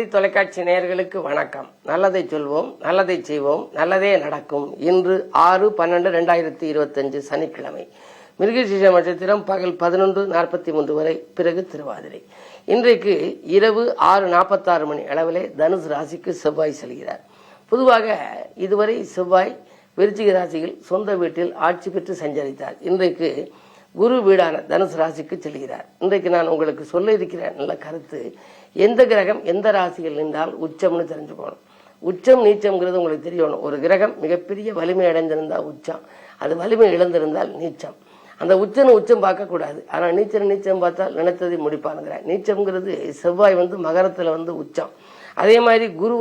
பாரதி தொலைக்காட்சி நேயர்களுக்கு வணக்கம். நல்லதை சொல்வோம், நல்லதை செய்வோம், நல்லதே நடக்கும். இன்று 6/12/2025 சனிக்கிழமை. மிருகசீரிஷ நட்சத்திரம் பகல் 11:43 வரை, பிறகு திருவாதிரை. இன்றைக்கு இரவு 6:46 மணி அளவிலே தனுசு ராசிக்கு செவ்வாய் செல்கிறார். பொதுவாக இதுவரை செவ்வாய் விருச்சிக ராசியில் சொந்த வீட்டில் ஆட்சி பெற்று சஞ்சரித்தார். இன்றைக்கு குரு வீடான தனுசு ராசிக்கு செல்கிறார். இன்றைக்கு நான் உங்களுக்கு சொல்ல இருக்கிற நல்ல கருத்து, எந்த கிரகம் எந்த ராசியில் நின்றால் உச்சம்னு தெரிஞ்சுக்கணும். உச்சம் நீச்சம்ங்கிறது உங்களுக்கு தெரியணும். ஒரு கிரகம் மிகப்பெரிய வலிமை அடைந்திருந்தால் உச்சம், அது வலிமை இழந்திருந்தால் நீச்சம். அந்த உச்சம் பார்க்கக்கூடாது. ஆனால் நீச்சம் பார்த்தால் நினைத்ததை முடிப்பானுங்கிற. நீச்சம்ங்கிறது செவ்வாய் மகரத்தில் உச்சம், அதே மாதிரி குரு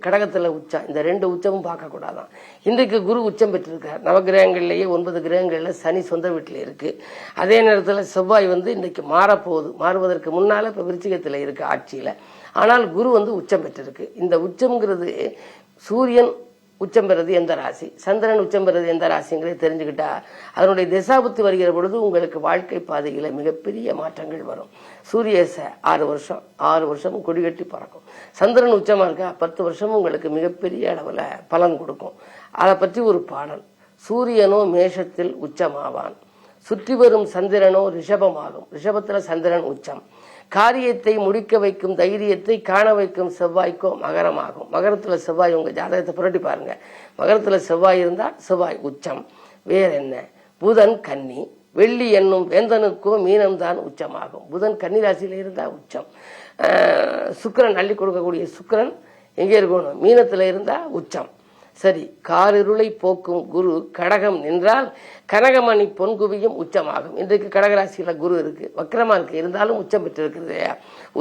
கடகத்தில் உச்சம். இந்த ரெண்டு உச்சமும் பார்க்கக்கூடாதான். இன்றைக்கு குரு உச்சம் பெற்றிருக்கார். நவகிரகங்கள்லேயே 9 கிரகங்களில் சனி சொந்த வீட்டில் இருக்கு. அதே நேரத்தில் செவ்வாய் இன்றைக்கு மாறப்போகுது. மாறுவதற்கு முன்னால இப்போ விருச்சிகத்தில் இருக்கு ஆட்சியில். ஆனால் குரு உச்சம் பெற்றிருக்கு. இந்த உச்சம்ங்கிறது சூரியன் உச்சம் பெறது எந்த ராசி, சந்திரன் உச்சம் பெறது எந்த ராசிங்கிறத தெரிஞ்சுக்கிட்டா அதனுடைய திசாபுத்தி வருகிற பொழுது உங்களுக்கு வாழ்க்கை பாதையில மிகப்பெரிய மாற்றங்கள் வரும். சூரியச 6 வருஷம் கொடிகட்டி பறக்கும். சந்திரன் உச்சமா இருக்கா 10 வருஷமும் உங்களுக்கு மிகப்பெரிய அளவுல பலன் கொடுக்கும். அதை பற்றி ஒரு பாடல். சூரியனோ மேஷத்தில் உச்சமாவான், சுற்றி வரும் சந்திரனோ ரிஷபமாகும். ரிஷபத்துல சந்திரன் உச்சம். காரியத்தை முடிக்க வைக்கும் தைரியத்தை காண வைக்கும் செவ்வாய்க்கோ மகரமாகும். மகரத்துல செவ்வாய், உங்க ஜாதகத்தை புரட்டி பாருங்க. மகரத்துல செவ்வாய் இருந்தா செவ்வாய் உச்சம். வேற என்ன? புதன் கன்னி, வெள்ளி என்னும் வேந்தனுக்கோ மீனம் தான் உச்சமாகும். புதன் கன்னி ராசியில இருந்தா உச்சம். சுக்கிரன் அள்ளி கொடுக்கக்கூடிய சுக்கிரன் எங்கே இருக்கணும்? மீனத்துல இருந்தா உச்சம். சரி, காரிருளை போக்கும் குரு கடகம் நின்றால் கனகமணி பொன்குவியும் உச்சமாகும். இன்றைக்கு கடகராசியில குரு இருக்கு, வக்கரமா இருக்கு, இருந்தாலும் உச்சம் பெற்றிருக்கிறது.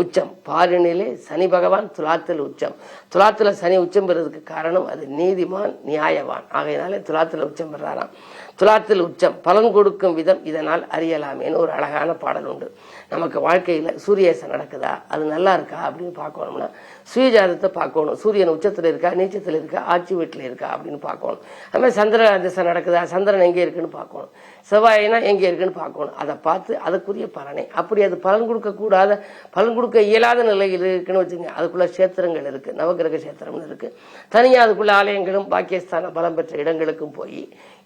உச்சம் பாரினிலே சனி பகவான் துலாத்தில் உச்சம். துலாத்துல சனி உச்சம் பெறதுக்கு காரணம் அது நீதிமான் நியாயவான். ஆகையினாலே துலாத்துல உச்சம் பெறாராம். துலாத்தில் உச்சம் பலன் கொடுக்கும் விதம் இதனால் அறியலாமேன்னு ஒரு அழகான பாடல் உண்டு. நமக்கு வாழ்க்கையில சூரியசம் நடக்குதா, அது நல்லா இருக்கா அப்படின்னு பார்க்கணும்னா சுயஜாதத்தை பார்க்கணும். சூரியன் உச்சத்துல இருக்கா, நீச்சத்துல இருக்கா, ஆட்சி வீட்டுல இருக்கா அப்படின்னு பார்க்கணும். அது மாதிரி சந்திர திசை நடக்குதா, சந்திரன் எங்கே இருக்குன்னு பார்க்கணும், செவ்வாயினா எங்கே இருக்குன்னு பார்க்கணும். அதை பார்த்து அதுக்குரிய பலனை, அப்படி அது பலன் கொடுக்க கூடாத, பலன் கொடுக்க இயலாத நிலையில் இருக்குன்னு வச்சுங்க, அதுக்குள்ள கஷேத்திரங்கள் இருக்கு, நவகிரக கஷேத்திரம்னு இருக்கு. தனியா அதுக்குள்ள ஆலயங்களும் பாக்கியஸ்தான பலம் பெற்ற இடங்களுக்கும் போய்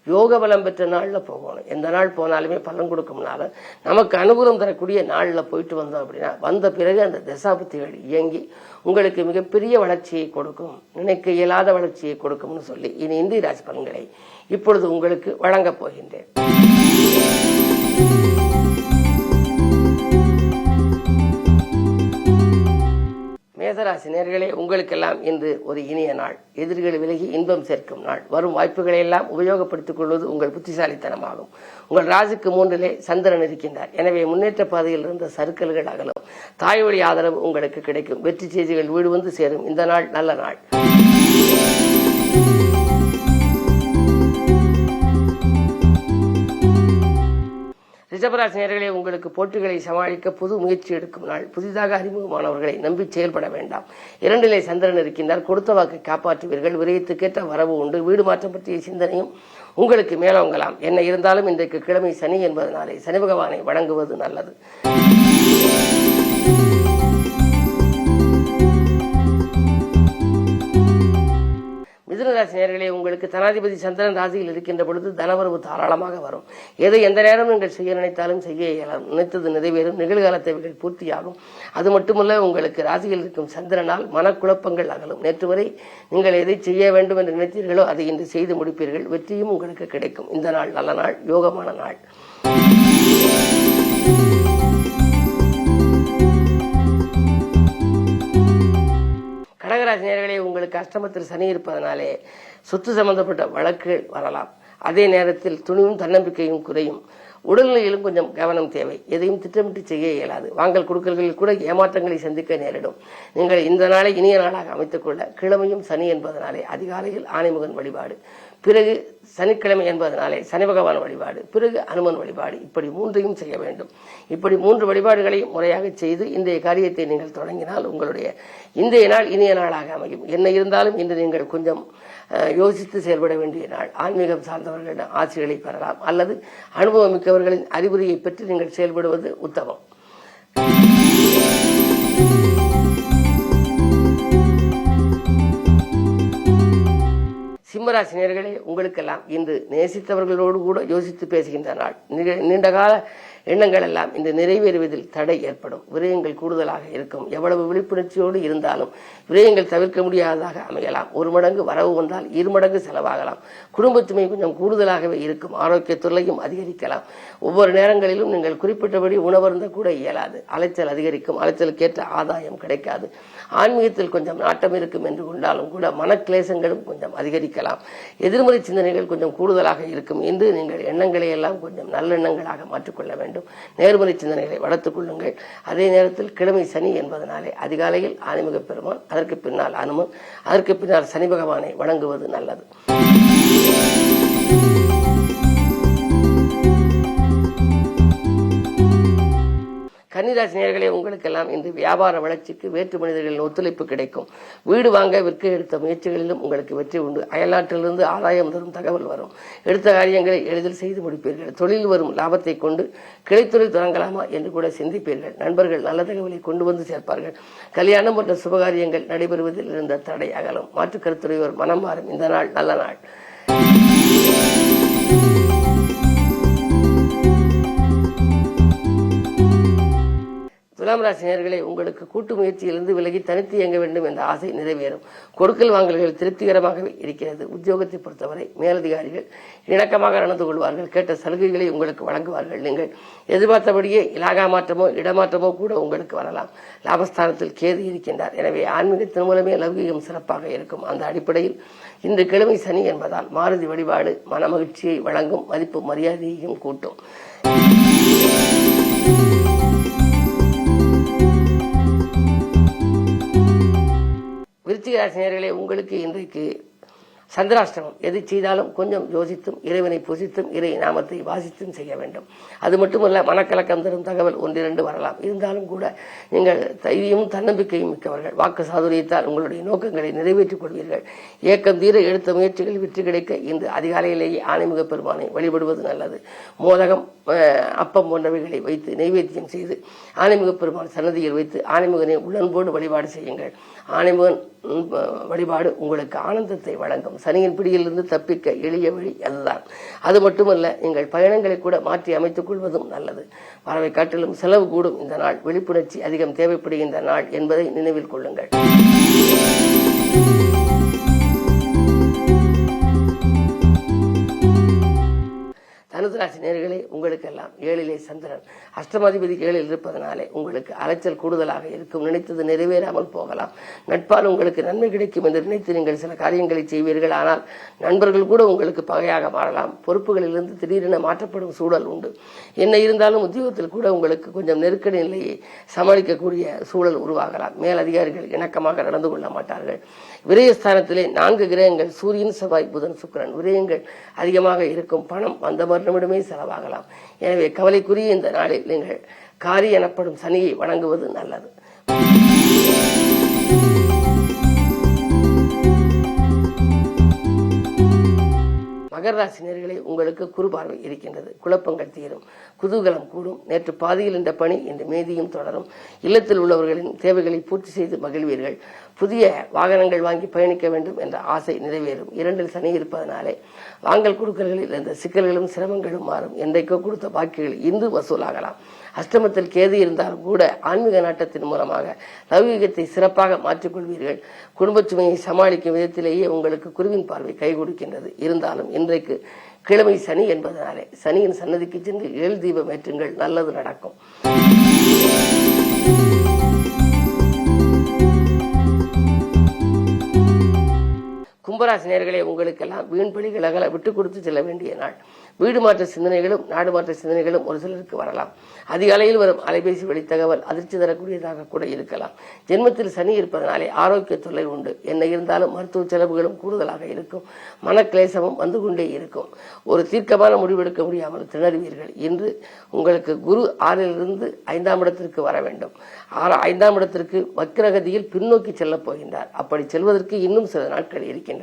யோக பலம் பெற்ற நாள்ல போகணும். எந்த நாள் போனாலுமே பலன் கொடுக்கும்னால நமக்கு அனுகூலம் தரக்கூடிய நாள்ல போயிட்டு வந்தோம் அப்படின்னா வந்த பிறகு அந்த தசாபுத்திகள் இயங்கி உங்களுக்கு மிகப்பெரிய வளர்ச்சியை கொடுக்கும், நினைக்க இயலாத வளர்ச்சியை கொடுக்கும்னு சொல்லி இனி இந்திய ராசி பலன்களை இப்பொழுது உங்களுக்கு வழங்கப் போகின்றேன். மேசராசி நேயர்களே, உங்களுக்கெல்லாம் இன்று ஒரு இனிய நாள். எதிரிகள் விலகி இன்பம் சேர்க்கும் நாள். வரும் வாய்ப்புகளை எல்லாம் உபயோகப்படுத்திக் கொள்வது உங்கள் புத்திசாலித்தனமாகும். உங்கள் ராசிக்கு 3லே சந்திரன் இருக்கின்றார். எனவே முன்னேற்ற பாதையில் இருந்த சறுக்கல்கள் அகலும். தாய் வழி ஆதரவு உங்களுக்கு கிடைக்கும். வெற்றி செய்திகள் வீடு சேரும். இந்த நாள் நல்ல நாள். ரிஷபராசி நேயர்களே, உங்களுக்கு போட்டிகளை சமாளிக்க புது முயற்சி எடுக்கும் நாள். புதிதாக அறிமுகமானவர்களை நம்பி செயல்பட வேண்டாம். 2லே சந்திரன் இருக்கின்றார். கொடுத்த வாக்கை காப்பாற்றுவீர்கள். விரயத்துக்கேற்ற வரவு உண்டு. வீடு மாற்றம் பற்றிய சிந்தனையும் உங்களுக்கு மேலோங்கலாம். என்ன இருந்தாலும் இன்றைக்கு கிழமை சனி என்பதனாலே சனி பகவானை வணங்குவது நல்லது. மிதுனராசி நேயர்களே, உங்களுக்கு தனாதிபதி சந்திரன் ராசியில் இருக்கின்ற பொழுது தனவரவு தாராளமாக வரும். எதை எந்த நேரம் நீங்கள் செய்ய நினைத்தாலும் செய்ய இயலும். நினைத்தது நிறைவேறும். நிகழ்கால தேவைகள் பூர்த்தியாகும். அது மட்டுமல்ல, உங்களுக்கு ராசியில் இருக்கும் சந்திரனால் மனக்குழப்பங்கள் அகலும். நேற்று வரை நீங்கள் எதை செய்ய வேண்டும் என்று நினைத்தீர்களோ அதை இன்று செய்து முடிப்பீர்கள். வெற்றியும் உங்களுக்கு கிடைக்கும். இந்த நாள் நல்ல நாள், யோகமான நாள். கடகராசி நேயர்களே, உங்களுக்கு அஷ்டமத்தில் சனி இருப்பதனாலே சொத்து சம்பந்தப்பட்ட வழக்குகள் வரலாம். அதே நேரத்தில் துணிவும் தன்னம்பிக்கையும் குறையும். உடல்நிலையிலும் கொஞ்சம் கவனம் தேவை. எதையும் திட்டமிட்டு செய்ய இயலாது. வாங்கல் கொடுக்கல்களில் கூட ஏமாற்றங்களை சந்திக்க நேரிடும். நீங்கள் இந்த நாளை இனிய நாளாக அமைத்துக் கொள்ள கிழமையும் சனி என்பதனாலே அதிகாலையில் ஆனைமுகன் வழிபாடு, பிறகு சனிக்கிழமை என்பதனாலே சனி பகவான் வழிபாடு, பிறகு அனுமன் வழிபாடு, இப்படி 3ஐயும் செய்ய வேண்டும். இப்படி 3 வழிபாடுகளையும் முறையாக செய்து இன்றைய காரியத்தை நீங்கள் தொடங்கினால் உங்களுடைய இன்றைய நாள் இனிய நாளாக அமையும். என்ன இருந்தாலும் இன்று நீங்கள் கொஞ்சம் யோசித்து செயல்பட வேண்டிய நாள். ஆன்மீகம் சார்ந்தவர்களிடம் ஆட்சிகளை பெறலாம், அல்லது அனுபவம் மிக்கவர்களின் அறிவுரையை பெற்று நீங்கள் செயல்படுவது உத்தமம். கும்பராசினியர்களே, உங்களுக்கெல்லாம் இன்று நேசித்தவர்களோடு கூட யோசித்து பேசுகின்ற நாள். நீண்டகால எண்ணங்கள் எல்லாம் இன்று நிறைவேறுவதில் தடை ஏற்படும். விரயங்கள் கூடுதலாக இருக்கும். எவ்வளவு விழிப்புணர்ச்சியோடு இருந்தாலும் விரயங்கள் தவிர்க்க முடியாததாக அமையலாம். ஒரு மடங்கு வரவு வந்தால் 2 மடங்கு செலவாகலாம். குடும்பத்துமை கொஞ்சம் கூடுதலாகவே இருக்கும். ஆரோக்கிய தொல்லையும் அதிகரிக்கலாம். ஒவ்வொரு நேரங்களிலும் நீங்கள் குறிப்பிட்டபடி உணவருந்த கூட இயலாது. அலைச்சல் அதிகரிக்கும். அலைச்சலுக்கேற்ற ஆதாயம் கிடைக்காது. ஆன்மீகத்தில் கொஞ்சம் நாட்டம் இருக்கும் என்று கொண்டாலும் கூட மனக்கிளேசங்களும் கொஞ்சம் அதிகரிக்கலாம். எதிர்மறை சிந்தனைகள் கொஞ்சம் கூடுதலாக இருக்கும். இன்று நீங்கள் எண்ணங்களை எல்லாம் கொஞ்சம் நல்லெண்ணங்களாக மாற்றிக்கொள்ள வேண்டும். நேர்மறை சிந்தனைகளை வளர்த்துக் கொள்ளுங்கள். அதே நேரத்தில் கிழமை சனி என்பதனாலே அதிகாலையில் ஆன்மீக பெருமான், அதற்கு பின்னால் அனுமன், அதற்கு பின்னால் சனி பகவானை வணங்குவது நல்லது. கன்னிராசி நேயர்களே, உங்களுக்கெல்லாம் இன்று வியாபார வளர்ச்சிக்கு வேற்று மனிதர்களின் ஒத்துழைப்பு கிடைக்கும். வீடு வாங்க விற்க எடுத்த முயற்சிகளிலும் உங்களுக்கு வெற்றி உண்டு. அயல்நாட்டிலிருந்து ஆதாயம் தரும் தகவல் வரும். எடுத்த காரியங்களை எளிதில் செய்து முடிப்பீர்கள். தொழில் வரும் லாபத்தை கொண்டு கிளைத்தொழில் தொடங்கலாமா என்று கூட சிந்திப்பீர்கள். நண்பர்கள் நல்ல தகவலை கொண்டு வந்து சேர்ப்பார்கள். கல்யாணம் போன்ற சுபகாரியங்கள் நடைபெறுவதில் இருந்த தடை அகலும். மாற்றுக் கருத்துடையோர் மனம் மாறும். இந்த நாள் நல்ல நாள். துலாம் ராசி நேயர்களே, உங்களுக்கு கூட்டு முயற்சியிலிருந்து விலகி தனித்து இயங்க வேண்டும் என்ற ஆசை நிறைவேறும். கொடுக்கல் வாங்கல்கள் திருப்திகரமாகவே இருக்கிறது. உத்தியோகத்தை பொறுத்தவரை மேலதிகாரிகள் இணக்கமாக நடந்து கொள்வார்கள். கேட்ட சலுகைகளை உங்களுக்கு வழங்குவார்கள். நீங்கள் எதிர்பார்த்தபடியே இலாகா மாற்றமோ இடமாற்றமோ கூட உங்களுக்கு வரலாம். லாபஸ்தானத்தில் கேது இருக்கின்றார். எனவே ஆன்மீகத்தின் மூலமே லௌகீகம் சிறப்பாக இருக்கும். அந்த அடிப்படையில் இன்று கிழமை சனி என்பதால் மாருதி வழிபாடு மன மகிழ்ச்சியை வழங்கும். மதிப்பு மரியாதையையும் கூட்டும். விருச்சிக ராசி நேயர்களே, உங்களுக்கு இன்றைக்கு சந்திராஷ்டமம். எதை செய்தாலும் கொஞ்சம் யோசித்தும் இறைவனை பூசித்தும் இறை நாமத்தை வாசித்தும் செய்ய வேண்டும். அது மட்டுமல்ல, மனக்கலக்கம் தரும் தகவல் 1-2 வரலாம். இருந்தாலும் கூட நீங்கள் தைரியமும் தன்னம்பிக்கையும் மிக்கவர்கள். வாக்கு சாதுரியத்தால் உங்களுடைய நோக்கங்களை நிறைவேற்றிக் கொள்வீர்கள். ஏக்கம் தீர எடுத்த முயற்சிகள் வெற்றி கிடைக்க இன்று அதிகாலையிலேயே ஆன்மீக பெருமானை வழிபடுவது நல்லது. மோதகம், அப்பம் போன்றவைகளை வைத்து நைவேத்தியம் செய்து ஆன்மீக பெருமான் சன்னதியில் வைத்து ஆன்மீகனை உள்ளன்போடு வழிபாடு செய்யுங்கள். ஆன்மீகன் வழிபாடு உங்களுக்கு ஆனந்தத்தை வழங்கும். சனியின் பிடியிலிருந்து தப்பிக்க எளிய வழி அதுதான். அது மட்டுமல்ல, நீங்கள் பயணங்களை கூட மாற்றி அமைத்துக் கொள்வதும் நல்லது. வரவை காட்டிலும் செலவு கூடும் இந்த நாள். விழிப்புணர்ச்சி அதிகம் தேவைப்படுகின்ற நாள் என்பதை நினைவில் கொள்ளுங்கள். தனுசு நேயர்களே, உங்களுக்கெல்லாம் 7லே சந்திரன், அஷ்டமாதிபதி 7ல் இருப்பதனாலே உங்களுக்கு அலைச்சல் கூடுதலாக இருக்கும். நினைத்தது நிறைவேறாமல் போகலாம். நட்பால் உங்களுக்கு நன்மை கிடைக்கும் என்று நினைத்து நீங்கள் சில காரியங்களை செய்வீர்கள். ஆனால் நண்பர்கள் கூட உங்களுக்கு பகையாக மாறலாம். பொறுப்புகளிலிருந்து திடீரென மாற்றப்படும் சூழல் உண்டு. என்ன இருந்தாலும் உத்தியோகத்தில் கூட உங்களுக்கு கொஞ்சம் நெருக்கடி நிலையை சமாளிக்கக்கூடிய சூழல் உருவாகலாம். மேல் அதிகாரிகள் இணக்கமாக நடந்து கொள்ள மாட்டார்கள். விரயஸ்தானத்திலே 4 கிரகங்கள் சூரியன், செவ்வாய், புதன், சுக்கிரன். விரயங்கள் அதிகமாக இருக்கும். பணம் வந்த மறுநிமிடமே செலவாகலாம். எனவே கவலைக்குரிய இந்த நாளில் நீங்கள் காரி எனப்படும் சனியை வணங்குவது நல்லது. மகர ராசி நேயர்களே, உங்களுக்கு குரு பார்வை இருக்கின்றது. குழப்பங்கள் தீரும். குதூகலம் கூடும். நேற்று பாதியில் என்ற பணி இன்று மீதியும் தொடரும். இல்லத்தில் உள்ளவர்களின் தேவைகளை பூர்த்தி செய்து மகிழ்வீர்கள். புதிய வாகனங்கள் வாங்கி பயணிக்க வேண்டும் என்ற ஆசை நிறைவேறும். 2ல் சனி இருப்பதனாலே வாங்கல் கொடுக்கல்களில் இருந்த சிக்கல்களும் சிரமங்களும் மாறும். என்றைக்கோ கொடுத்த பாக்கிகள் இன்று வசூலாகலாம். அஷ்டமத்தில் கேது இருந்தாலும் கூட ஆன்மீக நாட்டத்தின் மூலமாக லௌகீகத்தை சிறப்பாக மாற்றிக்கொள்வீர்கள். குடும்ப சுமையை சமாளிக்கும் விதத்திலேயே உங்களுக்கு குருவின் பார்வை கை கொடுக்கின்றது. இருந்தாலும் இன்றைக்கு கிழமை சனி என்பதனாலே சனியின் சன்னதிக்கு சென்று 7 தீபம் ஏற்றுங்கள். நல்லது நடக்கும். கும்பராசி நேயர்களே, உங்களுக்கெல்லாம் வீண் பழிகள் அகல விட்டு கொடுத்து செல்ல வேண்டிய நாள். வீடு மாற்ற சிந்தனைகளும் நாடு மாற்ற சிந்தனைகளும் ஒரு சிலருக்கு வரலாம். அதிகாலையில் வரும் அலைபேசி வழி தகவல் அதிர்ச்சி தரக்கூடியதாக கூட இருக்கலாம். ஜென்மத்தில் சனி இருப்பதனாலே ஆரோக்கிய தொல்லை உண்டு. என்ன இருந்தாலும் மருத்துவ செலவுகளும் கூடுதலாக இருக்கும். மனக்கிளேசமும் வந்து கொண்டே இருக்கும். ஒரு தீர்க்கமான முடிவெடுக்க முடியாமல் திணறுவீர்கள். இன்று உங்களுக்கு குரு 6லிருந்து 5ஆம் இடத்திற்கு வர வேண்டும். 5ஆம் இடத்திற்கு வக்கிரகதியில் பின்னோக்கி செல்லப் போகின்றார். அப்படி செல்வதற்கு இன்னும் சில நாட்கள் இருக்கின்றன.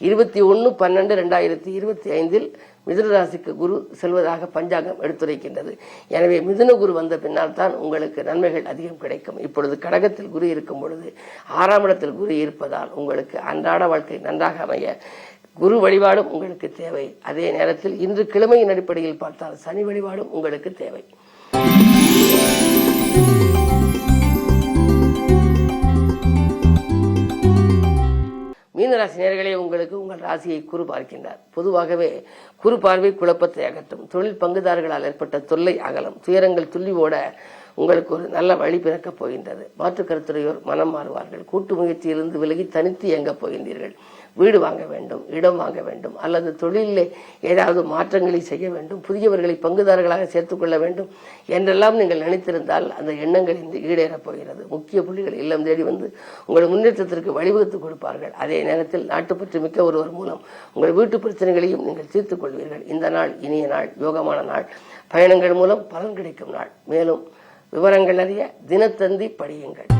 21/12/2025 மிதுன ராசிக்கு குரு செல்வதாக பஞ்சாங்கம் எடுத்துரைக்கின்றது. எனவே மிதுன குரு வந்த பின்னால் தான் உங்களுக்கு நன்மைகள் அதிகம் கிடைக்கும். இப்பொழுது கடகத்தில் குரு இருக்கும் பொழுது 6ஆம் இடத்தில் குரு இருப்பதால் உங்களுக்கு அன்றாட வாழ்க்கை நன்றாக அமைய குரு வழிபாடும் உங்களுக்கு தேவை. அதே நேரத்தில் இன்று கிழமையின் அடிப்படையில் பார்த்தால் சனி வழிபாடும் உங்களுக்கு தேவை. மீனராசி நேயர்களே, உங்களுக்கு உங்கள் ராசியை குரு பார்க்கின்றார். பொதுவாகவே குரு பார்வை குழப்பத்தை அகற்றும், தொழில் பங்குதாரர்களால் ஏற்பட்ட தொல்லை அகலம், துயரங்கள் துள்ளி ஓட உங்களுக்கு ஒரு நல்ல வழி பிறக்கப் போகின்றது. மாற்று கருத்துடையோர் மனம் மாறுவார்கள். கூட்டு முயற்சியிலிருந்து விலகி தனித்து இயங்கப் போகின்றீர்கள். வீடு வாங்க வேண்டும், இடம் வாங்க வேண்டும், அல்லது தொழிலே ஏதாவது மாற்றங்களை செய்ய வேண்டும், புதியவர்களை பங்குதாரர்களாக சேர்த்துக்கொள்ள வேண்டும் என்றெல்லாம் நீங்கள் நினைத்திருந்தால் அந்த எண்ணங்கள் இந்த ஈடேறப் போகிறது. முக்கிய புள்ளிகள் இல்லம் தேடி வந்து உங்கள் முன்னேற்றத்திற்கு வழிவகுத்து கொடுப்பார்கள். அதே நேரத்தில் நாட்டுப்பற்று மிக்க ஒருவர் மூலம் உங்கள் வீட்டு பிரச்சனைகளையும் நீங்கள் தீர்த்துக் கொள்வீர்கள். இந்த நாள் இனிய நாள், யோகமான நாள், பயணங்கள் மூலம் பலன் கிடைக்கும் நாள். மேலும் விவரங்கள் அறிய தினத்தந்தி படியுங்கள்.